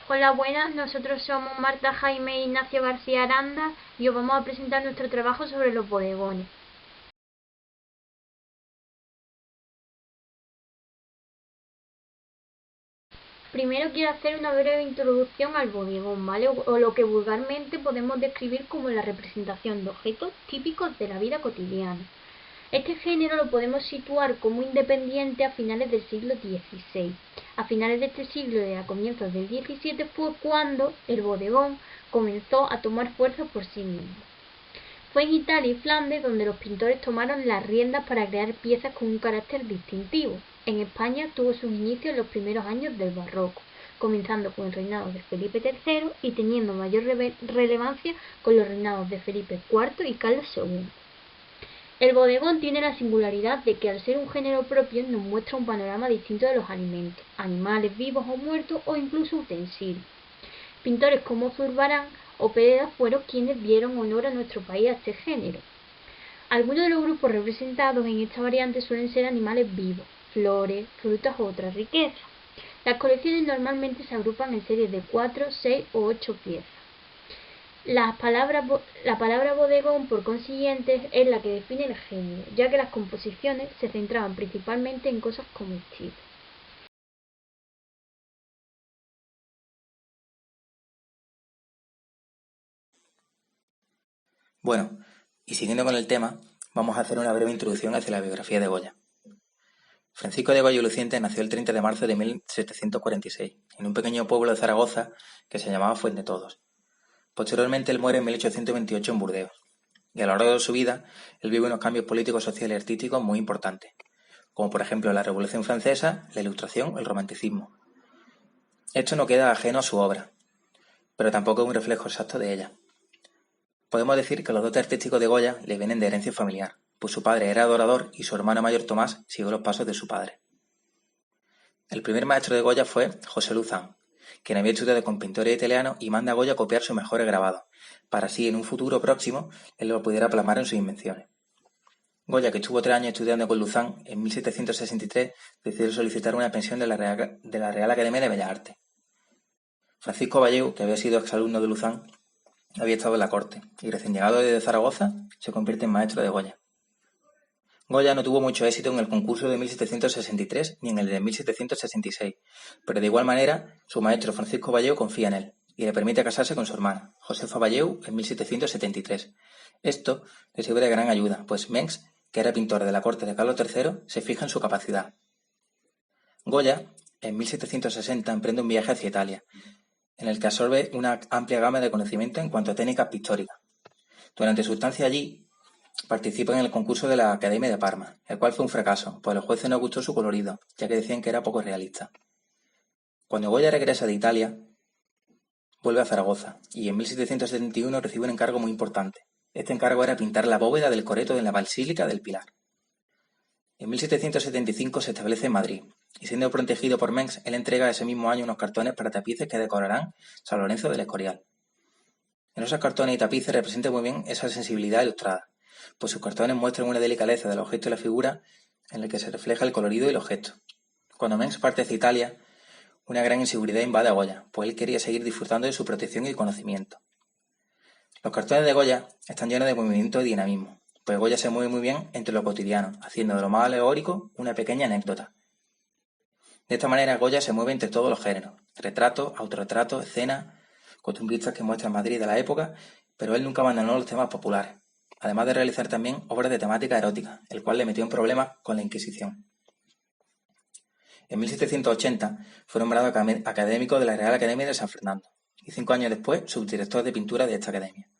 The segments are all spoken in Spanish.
Hola, buenas. Nosotros somos Marta Jaime e Ignacio García Aranda y os vamos a presentar nuestro trabajo sobre los bodegones. Primero quiero hacer una breve introducción al bodegón, ¿vale? O lo que vulgarmente podemos describir como la representación de objetos típicos de la vida cotidiana. Este género lo podemos situar como independiente a finales del siglo XVI. A finales de este siglo y a comienzos del XVII fue cuando el bodegón comenzó a tomar fuerza por sí mismo. Fue en Italia y Flandes donde los pintores tomaron las riendas para crear piezas con un carácter distintivo. En España tuvo sus inicios en los primeros años del Barroco, comenzando con el reinado de Felipe III y teniendo mayor relevancia con los reinados de Felipe IV y Carlos II. El bodegón tiene la singularidad de que al ser un género propio nos muestra un panorama distinto de los alimentos, animales vivos o muertos o incluso utensilios. Pintores como Zurbarán o Pereda fueron quienes dieron honor a nuestro país a este género. Algunos de los grupos representados en esta variante suelen ser animales vivos, flores, frutas u otras riquezas. Las colecciones normalmente se agrupan en series de 4, 6 o 8 piezas. La palabra bodegón, por consiguiente, es la que define el género, ya que las composiciones se centraban principalmente en cosas comestibles. Bueno, y siguiendo con el tema, vamos a hacer una breve introducción hacia la biografía de Goya. Francisco de Goya y Luciente nació el 30 de marzo de 1746, en un pequeño pueblo de Zaragoza que se llamaba Fuentetodos. Posteriormente él muere en 1828 en Burdeos, y a lo largo de su vida él vive unos cambios políticos, sociales y artísticos muy importantes, como por ejemplo la Revolución Francesa, la Ilustración o el Romanticismo. Esto no queda ajeno a su obra, pero tampoco es un reflejo exacto de ella. Podemos decir que los dotes artísticos de Goya le vienen de herencia familiar, pues su padre era adorador y su hermano mayor Tomás siguió los pasos de su padre. El primer maestro de Goya fue José Luzán, quien había estudiado con pintores italianos y manda a Goya a copiar sus mejores grabados, para así en un futuro próximo él lo pudiera plasmar en sus invenciones. Goya, que estuvo 3 años estudiando con Luzán, en 1763 decidió solicitar una pensión de la Real Academia de Bellas Artes. Francisco Valleu, que había sido exalumno de Luzán, había estado en la corte, y recién llegado desde Zaragoza, se convierte en maestro de Goya. Goya no tuvo mucho éxito en el concurso de 1763 ni en el de 1766, pero de igual manera su maestro Francisco Valleu confía en él y le permite casarse con su hermana, Josefa Valleu, en 1773. Esto le sirve de gran ayuda, pues Mengs, que era pintor de la corte de Carlos III, se fija en su capacidad. Goya, en 1760, emprende un viaje hacia Italia, en el que absorbe una amplia gama de conocimiento en cuanto a técnicas pictóricas. Durante su estancia allí, participa en el concurso de la Academia de Parma, el cual fue un fracaso, pues a los jueces no gustó su colorido, ya que decían que era poco realista. Cuando Goya regresa de Italia, vuelve a Zaragoza, y en 1771 recibe un encargo muy importante. Este encargo era pintar la bóveda del coreto de la Basílica del Pilar. En 1775 se establece en Madrid, y siendo protegido por Mengs, él entrega ese mismo año unos cartones para tapices que decorarán San Lorenzo del Escorial. En esos cartones y tapices representa muy bien esa sensibilidad ilustrada, pues sus cartones muestran una delicadeza del objeto y la figura en el que se refleja el colorido y los gestos. Cuando Mengs parte hacia Italia, una gran inseguridad invade a Goya, pues él quería seguir disfrutando de su protección y conocimiento. Los cartones de Goya están llenos de movimiento y dinamismo, pues Goya se mueve muy bien entre lo cotidiano, haciendo de lo más alegórico una pequeña anécdota. De esta manera Goya se mueve entre todos los géneros, retratos, autorretratos, escenas, costumbristas que muestran Madrid de la época, pero él nunca abandonó los temas populares, además de realizar también obras de temática erótica, el cual le metió en problemas con la Inquisición. En 1780 fue nombrado académico de la Real Academia de San Fernando, y 5 años después subdirector de pintura de esta academia.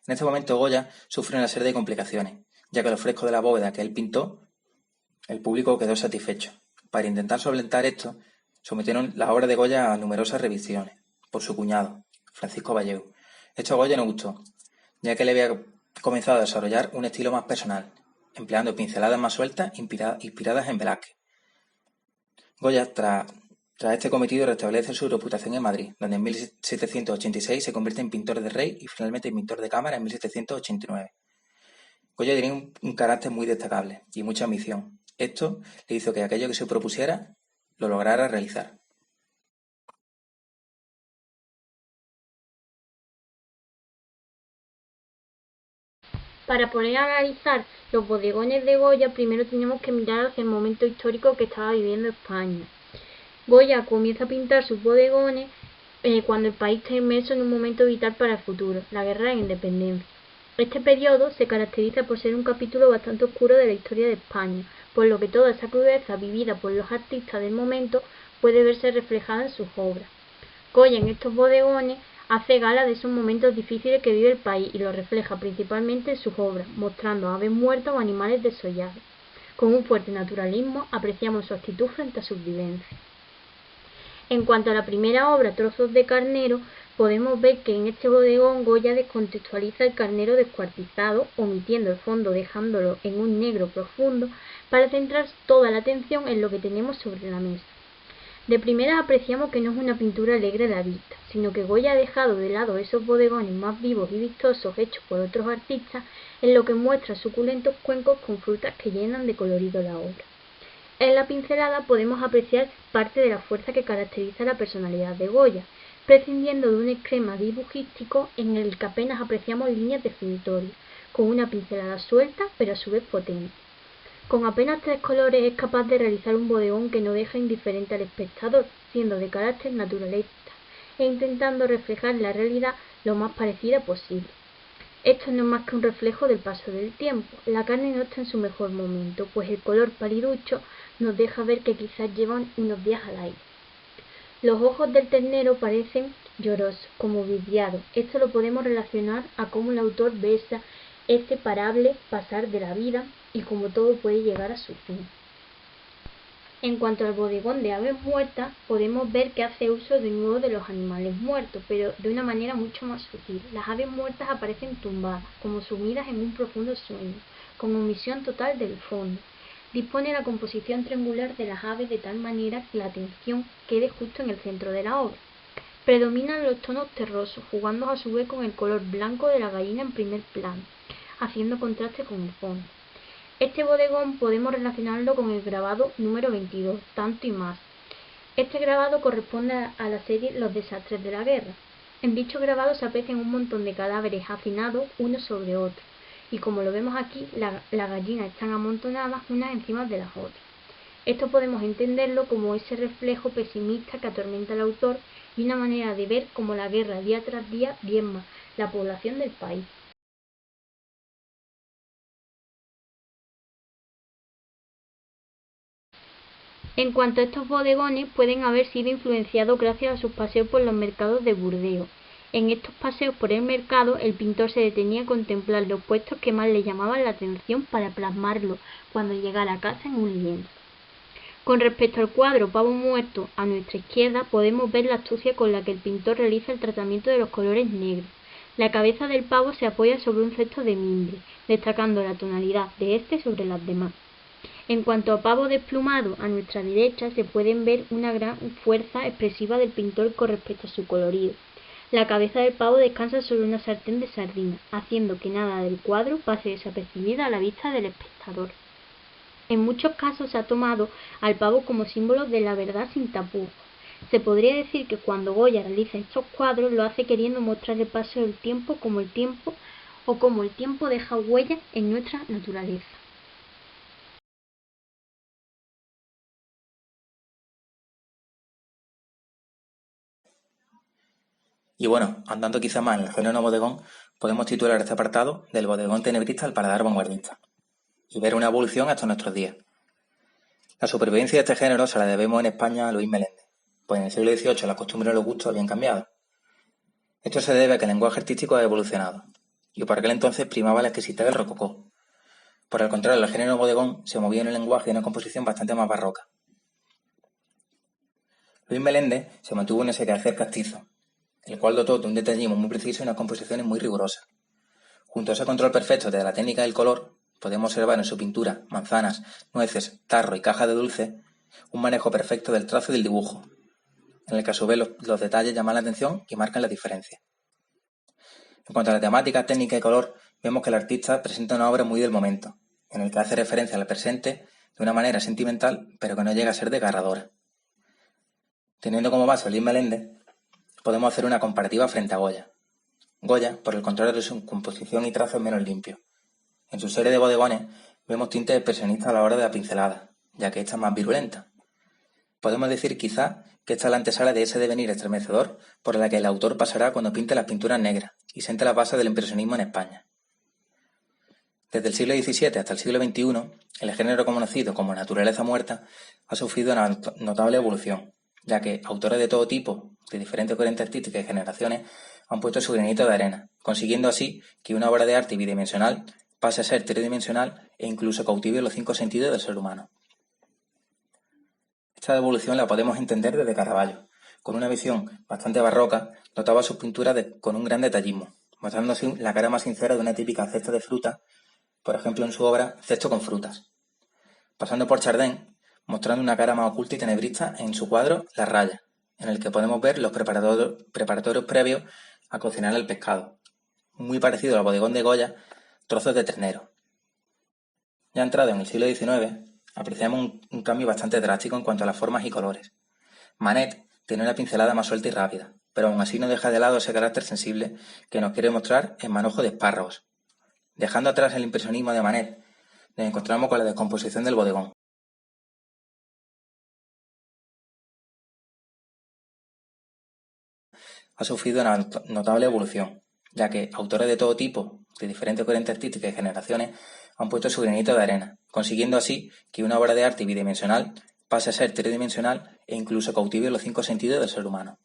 En este momento Goya sufre una serie de complicaciones, ya que los frescos de la bóveda que él pintó, el público quedó satisfecho. Para intentar solventar esto, sometieron la obra de Goya a numerosas revisiones, por su cuñado, Francisco Valleu. Esto a Goya no gustó, ya que le había comenzado a desarrollar un estilo más personal, empleando pinceladas más sueltas inspiradas en Velázquez. Goya, tras este cometido, restablece su reputación en Madrid, donde en 1786 se convierte en pintor de rey y finalmente en pintor de cámara en 1789. Goya tenía un carácter muy destacable y mucha ambición. Esto le hizo que aquello que se propusiera lo lograra realizar. Para poder analizar los bodegones de Goya, primero tenemos que mirar hacia el momento histórico que estaba viviendo España. Goya comienza a pintar sus bodegones cuando el país está inmerso en un momento vital para el futuro, la guerra de independencia. Este periodo se caracteriza por ser un capítulo bastante oscuro de la historia de España, por lo que toda esa crudeza vivida por los artistas del momento puede verse reflejada en sus obras. Goya en estos bodegones hace gala de esos momentos difíciles que vive el país y lo refleja principalmente en sus obras, mostrando aves muertas o animales desollados. Con un fuerte naturalismo apreciamos su actitud frente a sus vivencias. En cuanto a la primera obra, Trozos de carnero, podemos ver que en este bodegón Goya descontextualiza el carnero descuartizado, omitiendo el fondo dejándolo en un negro profundo, para centrar toda la atención en lo que tenemos sobre la mesa. De primera apreciamos que no es una pintura alegre a la vista, sino que Goya ha dejado de lado esos bodegones más vivos y vistosos hechos por otros artistas, en lo que muestra suculentos cuencos con frutas que llenan de colorido la obra. En la pincelada podemos apreciar parte de la fuerza que caracteriza la personalidad de Goya, prescindiendo de un esquema dibujístico en el que apenas apreciamos líneas definitorias, con una pincelada suelta pero a su vez potente. Con apenas 3 colores es capaz de realizar un bodegón que no deja indiferente al espectador, siendo de carácter naturalista e intentando reflejar la realidad lo más parecida posible. Esto no es más que un reflejo del paso del tiempo. La carne no está en su mejor momento, pues el color paliducho nos deja ver que quizás llevan unos días al aire. Los ojos del ternero parecen llorosos, como vidriados. Esto lo podemos relacionar a cómo el autor ve ese parable pasar de la vida y cómo todo puede llegar a su fin. En cuanto al bodegón de aves muertas, podemos ver que hace uso de nuevo de los animales muertos, pero de una manera mucho más sutil. Las aves muertas aparecen tumbadas, como sumidas en un profundo sueño, con omisión total del fondo. Dispone la composición triangular de las aves de tal manera que la atención quede justo en el centro de la obra. Predominan los tonos terrosos, jugando a su vez con el color blanco de la gallina en primer plano, haciendo contraste con el fondo. Este bodegón podemos relacionarlo con el grabado número 22, Tanto y Más. Este grabado corresponde a la serie Los desastres de la guerra. En dicho grabado se aprecian un montón de cadáveres hacinados unos sobre otros, y como lo vemos aquí, las gallinas están amontonadas unas encima de las otras. Esto podemos entenderlo como ese reflejo pesimista que atormenta al autor y una manera de ver cómo la guerra día tras día diezma la población del país. En cuanto a estos bodegones, pueden haber sido influenciados gracias a sus paseos por los mercados de Burdeos. En estos paseos por el mercado, el pintor se detenía a contemplar los puestos que más le llamaban la atención para plasmarlo cuando llegara a casa en un lienzo. Con respecto al cuadro Pavo Muerto, a nuestra izquierda podemos ver la astucia con la que el pintor realiza el tratamiento de los colores negros. La cabeza del pavo se apoya sobre un cesto de mimbre, destacando la tonalidad de este sobre las demás. En cuanto a Pavo desplumado, a nuestra derecha se pueden ver una gran fuerza expresiva del pintor con respecto a su colorido. La cabeza del pavo descansa sobre una sartén de sardinas, haciendo que nada del cuadro pase desapercibida a la vista del espectador. En muchos casos se ha tomado al pavo como símbolo de la verdad sin tapujos. Se podría decir que cuando Goya realiza estos cuadros lo hace queriendo mostrar el paso del tiempo como el tiempo deja huella en nuestra naturaleza. Y bueno, andando quizá más en el género bodegón, podemos titular este apartado del bodegón tenebrista al paladar vanguardista y ver una evolución hasta nuestros días. La supervivencia de este género se la debemos en España a Luis Meléndez, pues en el siglo XVIII las costumbres y los gustos habían cambiado. Esto se debe a que el lenguaje artístico ha evolucionado, y por aquel entonces primaba la exquisitez del rococó. Por el contrario, el género bodegón se movía en un lenguaje y una composición bastante más barroca. Luis Meléndez se mantuvo en ese quehacer castizo, el cual dotó de un detallismo muy preciso y unas composiciones muy rigurosas. Junto a ese control perfecto de la técnica del color, podemos observar en su pintura manzanas, nueces, tarro y caja de dulce un manejo perfecto del trazo y del dibujo, en el que a su vez los detalles llaman la atención y marcan la diferencia. En cuanto a la temática, técnica y color, vemos que el artista presenta una obra muy del momento, en el que hace referencia al presente de una manera sentimental, pero que no llega a ser desgarradora. Teniendo como base a Luis Meléndez, podemos hacer una comparativa frente a Goya. Goya, por el contrario de su composición y trazo, es menos limpio, En su serie de bodegones vemos tintes expresionistas a la hora de la pincelada, ya que esta es más virulenta. Podemos decir quizá que esta es la antesala de ese devenir estremecedor por la que el autor pasará cuando pinte las pinturas negras y siente las bases del impresionismo en España. Desde el siglo XVII hasta el siglo XXI, el género conocido como naturaleza muerta ha sufrido una notable evolución, ya que autores de todo tipo, de diferentes corrientes artísticas y generaciones, han puesto su granito de arena, consiguiendo así que una obra de arte bidimensional pase a ser tridimensional e incluso cautive los 5 sentidos del ser humano. Esta evolución la podemos entender desde Caravaggio. Con una visión bastante barroca, dotaba sus pinturas con un gran detallismo, mostrando así la cara más sincera de una típica cesta de fruta, por ejemplo en su obra Cesto con frutas. Pasando por Chardin, mostrando una cara más oculta y tenebrista en su cuadro La raya, en el que podemos ver los preparatorios previos a cocinar el pescado. Muy parecido al bodegón de Goya, Trozos de ternero. Ya entrado en el siglo XIX, apreciamos un cambio bastante drástico en cuanto a las formas y colores. Manet tiene una pincelada más suelta y rápida, pero aún así no deja de lado ese carácter sensible que nos quiere mostrar en Manojo de espárragos. Dejando atrás el impresionismo de Manet, nos encontramos con la descomposición del bodegón. Ha sufrido una notable evolución, ya que autores de todo tipo, de diferentes corrientes artísticas y generaciones, han puesto su granito de arena, consiguiendo así que una obra de arte bidimensional pase a ser tridimensional e incluso cautive los 5 sentidos del ser humano.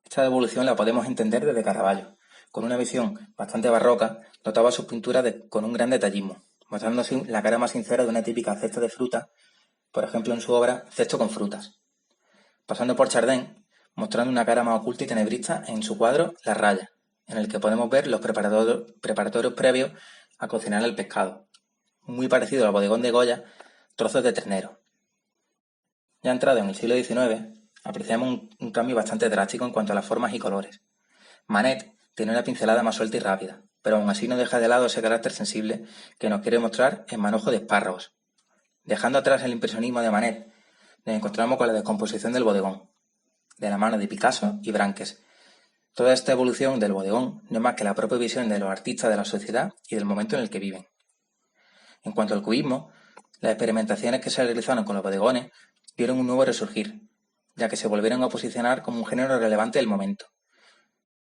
Esta evolución la podemos entender desde Caravaggio. Con una visión bastante barroca, dotaba sus pinturas con un gran detallismo, mostrando así la cara más sincera de una típica cesta de fruta, por ejemplo en su obra Cesto con frutas. Pasando por Chardin, mostrando una cara más oculta y tenebrista en su cuadro La raya, en el que podemos ver los preparatorios previos a cocinar el pescado. Muy parecido al bodegón de Goya, Trozos de ternero. Ya entrado en el siglo XIX, apreciamos un cambio bastante drástico en cuanto a las formas y colores. Manet tiene una pincelada más suelta y rápida, pero aún así no deja de lado ese carácter sensible que nos quiere mostrar en Manojo de espárragos. Dejando atrás el impresionismo de Manet, nos encontramos con la descomposición del bodegón, de la mano de Picasso y Branques. Toda esta evolución del bodegón no es más que la propia visión de los artistas de la sociedad y del momento en el que viven. En cuanto al cubismo, las experimentaciones que se realizaron con los bodegones dieron un nuevo resurgir, ya que se volvieron a posicionar como un género relevante del momento.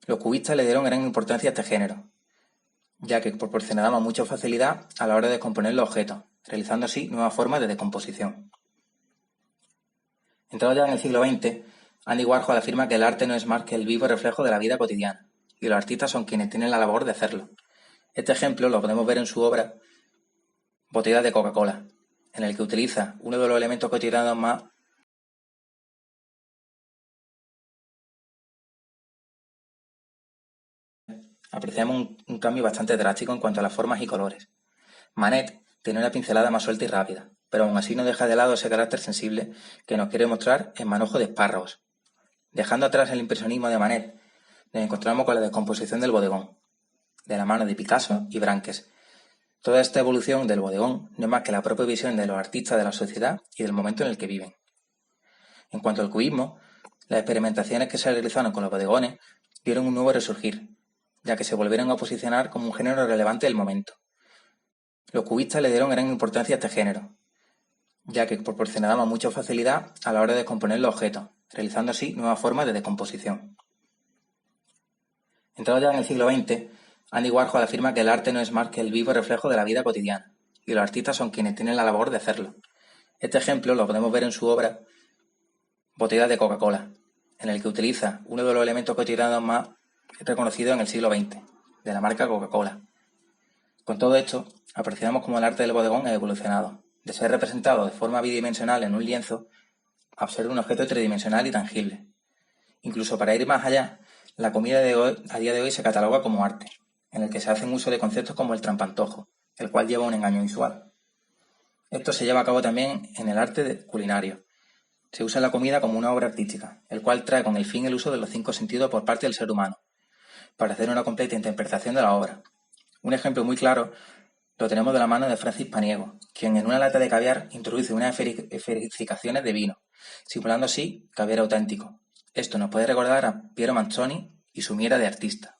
Los cubistas le dieron gran importancia a este género, ya que proporcionaba mucha facilidad a la hora de descomponer los objetos, realizando así nuevas formas de descomposición. Entrado ya en el siglo XX, Andy Warhol afirma que el arte no es más que el vivo reflejo de la vida cotidiana, y los artistas son quienes tienen la labor de hacerlo. Este ejemplo lo podemos ver en su obra Botellas de Coca-Cola, en el que utiliza uno de los elementos cotidianos más apreciamos un cambio bastante drástico en cuanto a las formas y colores. Manet tiene una pincelada más suelta y rápida, pero aún así no deja de lado ese carácter sensible que nos quiere mostrar en Manojo de espárragos. Dejando atrás el impresionismo de Manet, nos encontramos con la descomposición del bodegón, de la mano de Picasso y Branques. Toda esta evolución del bodegón no es más que la propia visión de los artistas de la sociedad y del momento en el que viven. En cuanto al cubismo, las experimentaciones que se realizaron con los bodegones dieron un nuevo resurgir, ya que se volvieron a posicionar como un género relevante del momento. Los cubistas le dieron gran importancia a este género, ya que proporcionaba mucha facilidad a la hora de descomponer los objetos, realizando así nuevas formas de descomposición. Entrado ya en el siglo XX, Andy Warhol afirma que el arte no es más que el vivo reflejo de la vida cotidiana, y los artistas son quienes tienen la labor de hacerlo. Este ejemplo lo podemos ver en su obra Botellas de Coca-Cola, en el que utiliza uno de los elementos cotidianos más reconocidos en el siglo XX, de la marca Coca-Cola. Con todo esto, apreciamos cómo el arte del bodegón ha evolucionado, de ser representado de forma bidimensional en un lienzo, a ser un objeto tridimensional y tangible. Incluso para ir más allá, la comida a día de hoy se cataloga como arte, en el que se hacen uso de conceptos como el trampantojo, el cual lleva un engaño visual. Esto se lleva a cabo también en el arte culinario. Se usa la comida como una obra artística, el cual trae con el fin el uso de los 5 sentidos por parte del ser humano, para hacer una completa interpretación de la obra. Un ejemplo muy claro lo tenemos de la mano de Francis Paniego, quien en una lata de caviar introduce unas esferificaciones de vino, simulando así caviar auténtico. Esto nos puede recordar a Piero Manzoni y su mira de artista.